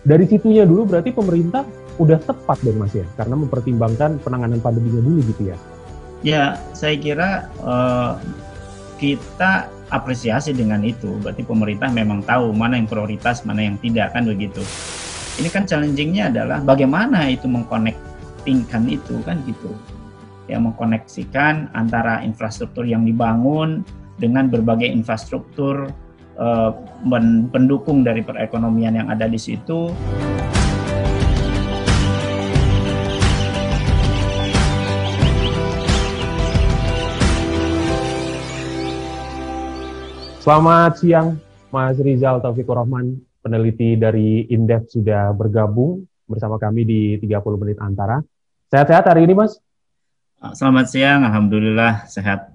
dari situnya dulu berarti pemerintah udah tepat dong Mas ya, karena mempertimbangkan penanganan pandeminya dulu gitu ya. Ya, saya kira kita apresiasi dengan itu. Berarti pemerintah memang tahu mana yang prioritas, mana yang tidak, kan begitu. Ini kan challenging-nya adalah bagaimana itu mengkonektingkan itu, kan gitu. Ya, mengkoneksikan antara infrastruktur yang dibangun dengan berbagai infrastruktur pendukung dari perekonomian yang ada di situ. Selamat siang, Mas Rizal Taufikur Rahman, peneliti dari Indef sudah bergabung bersama kami di 30 menit antara. Sehat-sehat hari ini, Mas? Selamat siang, Alhamdulillah sehat.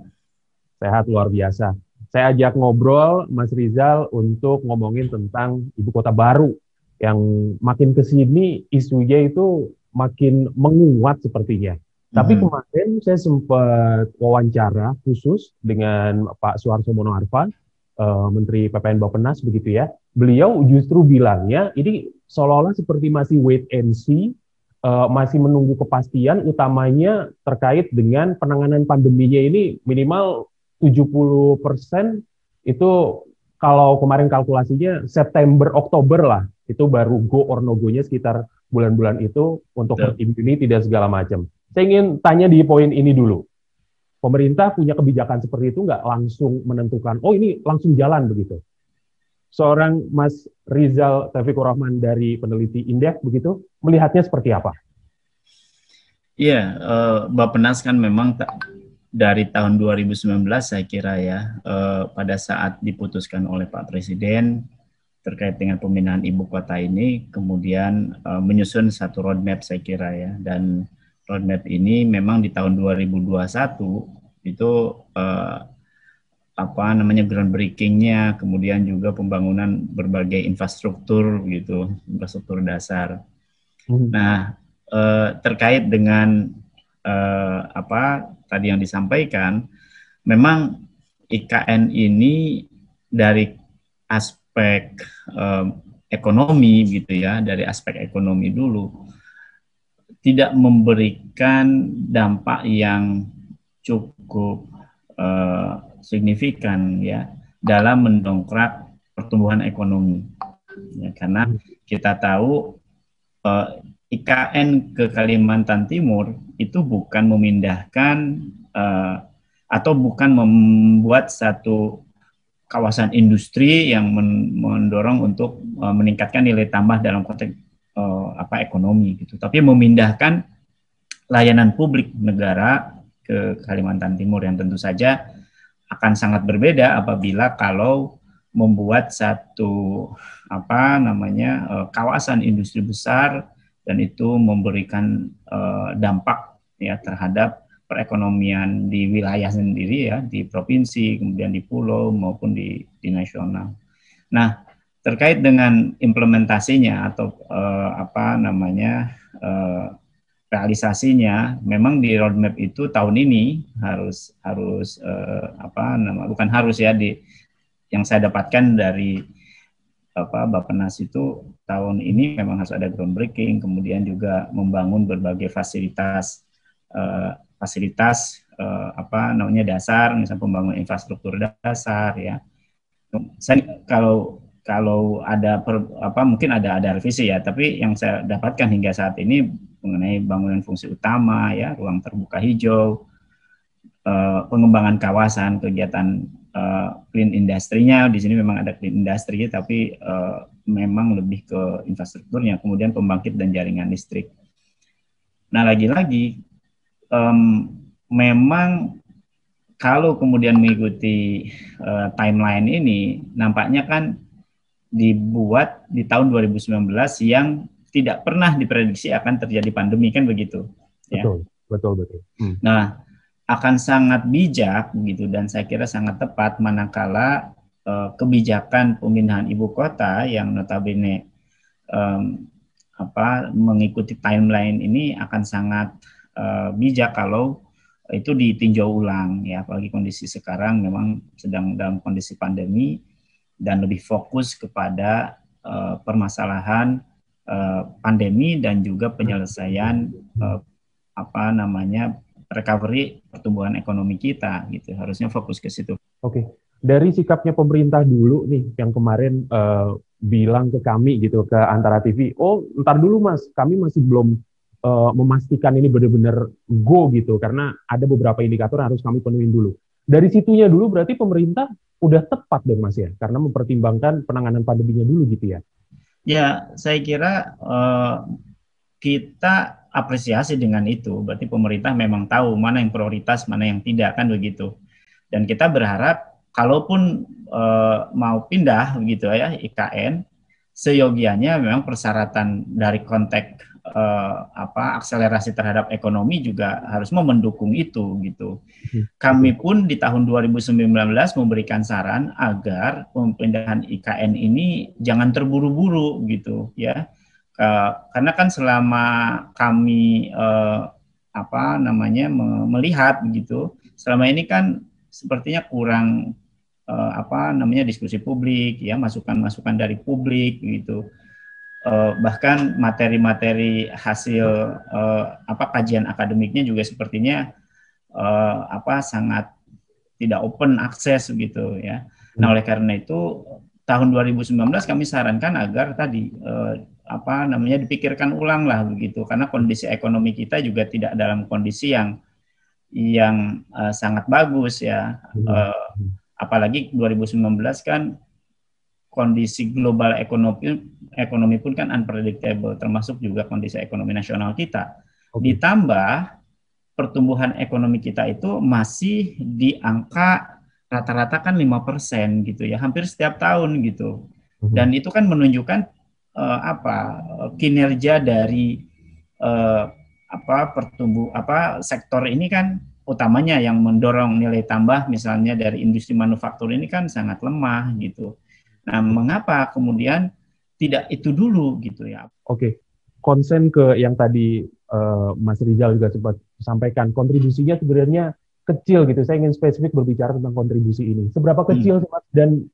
Sehat luar biasa. Saya ajak ngobrol Mas Rizal untuk ngomongin tentang ibu kota baru yang makin ke sini isunya itu makin menguat sepertinya. Tapi kemarin saya sempat wawancara khusus dengan Pak Suharto Monoarfa, Menteri PPN Bappenas begitu ya. Beliau justru bilangnya ini seolah-olah seperti masih wait and see, masih menunggu kepastian, utamanya terkait dengan penanganan pandeminya ini minimal 70% itu kalau kemarin kalkulasinya September Oktober lah, itu baru go or no go-nya sekitar bulan-bulan itu untuk herd immunity dan segala macam. Saya ingin tanya di poin ini dulu. Pemerintah punya kebijakan seperti itu nggak langsung menentukan, oh ini langsung jalan begitu. Seorang Mas Rizal Taufikur Rahman dari peneliti Indef begitu, melihatnya seperti apa? Iya, Bappenas kan memang dari tahun 2019 saya kira ya, pada saat diputuskan oleh Pak Presiden terkait dengan pemindahan ibu kota ini, kemudian menyusun satu roadmap saya kira ya, dan roadmap ini memang di tahun 2021 itu groundbreaking-nya, kemudian juga pembangunan berbagai infrastruktur gitu, infrastruktur dasar. Nah, terkait dengan tadi yang disampaikan, memang IKN ini dari aspek ekonomi gitu ya, dari aspek ekonomi dulu tidak memberikan dampak yang cukup signifikan ya dalam mendongkrak pertumbuhan ekonomi ya, karena kita tahu IKN ke Kalimantan Timur itu bukan memindahkan atau bukan membuat satu kawasan industri yang mendorong untuk meningkatkan nilai tambah dalam konteks ekonomi gitu, tapi memindahkan layanan publik negara ke Kalimantan Timur yang tentu saja akan sangat berbeda apabila kalau membuat satu kawasan industri besar dan itu memberikan dampak ya terhadap perekonomian di wilayah sendiri ya, di provinsi, kemudian di pulau maupun di nasional. Nah, terkait dengan implementasinya atau realisasinya, memang di roadmap itu tahun ini bukan harus ya, yang saya dapatkan dari Bappenas itu tahun ini memang harus ada groundbreaking, kemudian juga membangun berbagai fasilitas dasar, misalnya pembangunan infrastruktur dasar ya. Saya kalau ada mungkin ada revisi ya, tapi yang saya dapatkan hingga saat ini mengenai bangunan fungsi utama ya, ruang terbuka hijau, pengembangan kawasan, kegiatan clean industry-nya, di sini memang ada clean industry, tapi memang lebih ke infrastrukturnya, kemudian pembangkit dan jaringan listrik. Nah, lagi-lagi memang kalau kemudian mengikuti timeline ini, nampaknya kan dibuat di tahun 2019 yang tidak pernah diprediksi akan terjadi pandemi, kan begitu. Betul. Nah, akan sangat bijak gitu, dan saya kira sangat tepat manakala kebijakan pemindahan ibu kota yang notabene mengikuti timeline ini akan sangat bijak kalau itu ditinjau ulang ya, apalagi kondisi sekarang memang sedang dalam kondisi pandemi dan lebih fokus kepada permasalahan pandemi dan juga penyelesaian recovery pertumbuhan ekonomi kita gitu. Harusnya fokus ke situ. Oke. Dari sikapnya pemerintah dulu nih yang kemarin bilang ke kami gitu, ke Antara TV, oh ntar dulu Mas, kami masih belum memastikan ini benar-benar go gitu, karena ada beberapa indikator yang harus kami penuhin dulu. Dari situnya dulu berarti pemerintah udah tepat dong Mas ya, karena mempertimbangkan penanganan pandeminya dulu gitu ya. Ya, saya kira kita apresiasi dengan itu. Berarti pemerintah memang tahu mana yang prioritas, mana yang tidak, kan begitu. Dan kita berharap kalaupun mau pindah begitu ya IKN, seyogianya memang persyaratan dari konteks akselerasi terhadap ekonomi juga harus mendukung itu gitu. Kami pun di tahun 2019 memberikan saran agar pemindahan IKN ini jangan terburu-buru gitu ya. Karena kan selama kami melihat begitu, selama ini kan sepertinya kurang diskusi publik ya, masukan-masukan dari publik gitu. Bahkan materi-materi hasil kajian akademiknya juga sepertinya sangat tidak open akses gitu ya. Nah, oleh karena itu tahun 2019 kami sarankan agar tadi dipikirkan ulang lah begitu, karena kondisi ekonomi kita juga tidak dalam kondisi yang sangat bagus ya. Apalagi 2019 kan kondisi global ekonomi pun kan unpredictable, termasuk juga kondisi ekonomi nasional kita. Ditambah pertumbuhan ekonomi kita itu masih di angka rata-rata kan 5% gitu ya, hampir setiap tahun gitu. Dan itu kan menunjukkan kinerja dari sektor ini kan, utamanya yang mendorong nilai tambah misalnya dari industri manufaktur ini kan sangat lemah gitu. Nah, mengapa kemudian tidak itu dulu gitu ya? Oke. Konsen ke yang tadi Mas Rizal juga sempat sampaikan, kontribusinya sebenarnya kecil gitu. Saya ingin spesifik berbicara tentang kontribusi ini. Seberapa kecil dan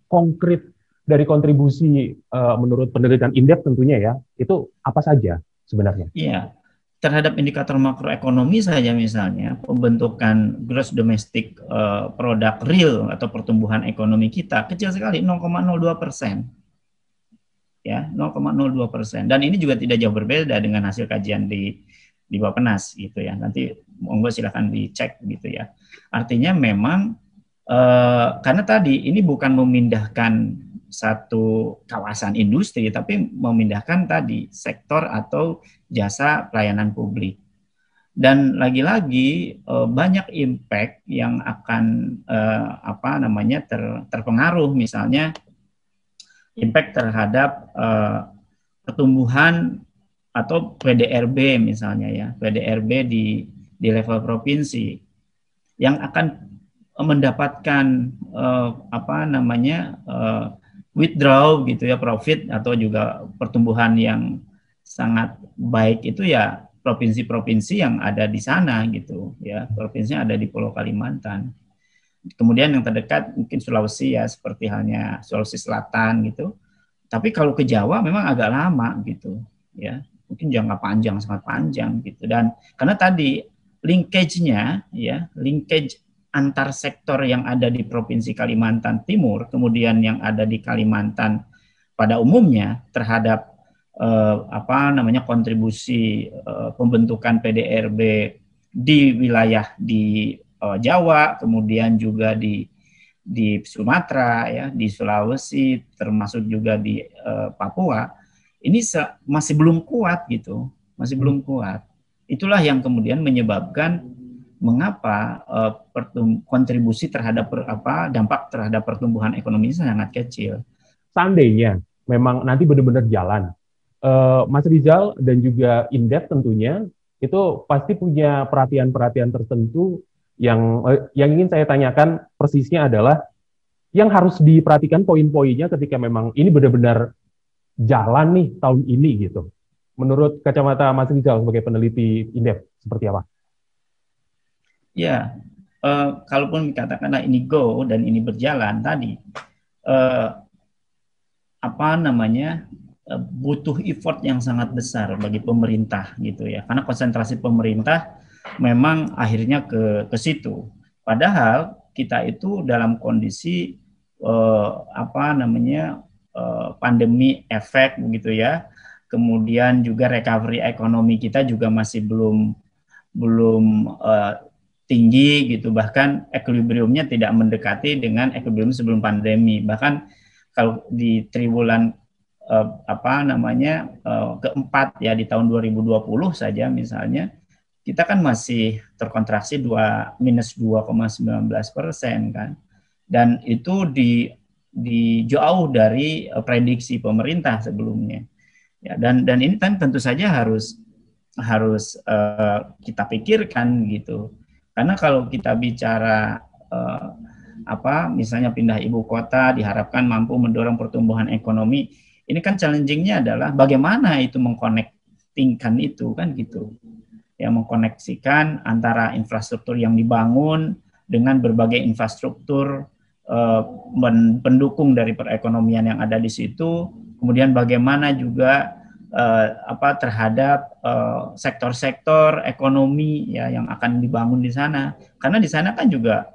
konkret dari kontribusi menurut penelitian Indef tentunya ya, itu apa saja sebenarnya? Iya, terhadap indikator makroekonomi saja misalnya, pembentukan gross domestic product real atau pertumbuhan ekonomi kita kecil sekali, 0,02%. Ya, 0,02%. Dan ini juga tidak jauh berbeda dengan hasil kajian di Bappenas gitu ya. Nanti monggo silakan dicek gitu ya. Artinya memang karena tadi ini bukan memindahkan satu kawasan industri, tapi memindahkan tadi sektor atau jasa pelayanan publik. Dan lagi-lagi banyak impact yang akan terpengaruh, misalnya impact terhadap pertumbuhan atau PDRB misalnya ya, PDRB di level provinsi yang akan mendapatkan withdraw gitu ya, profit atau juga pertumbuhan yang sangat baik itu ya provinsi-provinsi yang ada di sana gitu ya, provinsi yang ada di Pulau Kalimantan. Kemudian yang terdekat mungkin Sulawesi ya, seperti halnya Sulawesi Selatan gitu. Tapi kalau ke Jawa memang agak lama gitu ya, mungkin jangka panjang, sangat panjang gitu. Dan karena tadi linkage-nya ya, linkage antar sektor yang ada di Provinsi Kalimantan Timur, kemudian yang ada di Kalimantan pada umumnya terhadap kontribusi pembentukan PDRB di wilayah di Jawa, kemudian juga di Sumatera ya, di Sulawesi, termasuk juga di Papua, ini masih belum kuat gitu, masih belum kuat. Itulah yang kemudian menyebabkan mengapa kontribusi terhadap dampak terhadap pertumbuhan ekonomi sangat kecil. Seandainya memang nanti benar-benar jalan, Mas Rizal dan juga Indef tentunya itu pasti punya perhatian-perhatian tertentu yang ingin saya tanyakan persisnya adalah yang harus diperhatikan poin-poinnya ketika memang ini benar-benar jalan nih tahun ini gitu. Menurut kacamata Mas Rizal sebagai peneliti Indef seperti apa? Ya, kalaupun katakanlah ini go dan ini berjalan tadi, butuh effort yang sangat besar bagi pemerintah gitu ya, karena konsentrasi pemerintah memang akhirnya ke situ. Padahal kita itu dalam kondisi pandemi efek begitu ya, kemudian juga recovery ekonomi kita juga masih belum tinggi gitu, bahkan equilibriumnya tidak mendekati dengan equilibrium sebelum pandemi. Bahkan kalau di triwulan keempat ya di tahun 2020 saja misalnya, kita kan masih terkontraksi minus 2,19% kan, dan itu di jauh dari prediksi pemerintah sebelumnya ya, dan ini kan tentu saja harus kita pikirkan gitu, karena kalau kita bicara misalnya pindah ibu kota diharapkan mampu mendorong pertumbuhan ekonomi, ini kan challenging-nya adalah bagaimana itu mengkonektingkan itu kan gitu ya, mengkoneksikan antara infrastruktur yang dibangun dengan berbagai infrastruktur pendukung dari perekonomian yang ada di situ, kemudian bagaimana juga terhadap sektor-sektor ekonomi ya yang akan dibangun di sana, karena di sana kan juga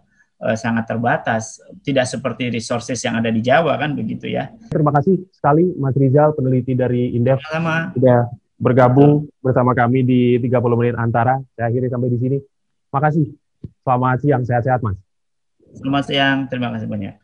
sangat terbatas, tidak seperti resources yang ada di Jawa kan begitu ya. Terima kasih sekali Mas Rizal, peneliti dari Indef, sama sudah bergabung bersama kami di 30 menit antara. Saya akhiri sampai di sini. Makasih. Selamat siang, sehat-sehat Mas. Selamat siang, terima kasih banyak.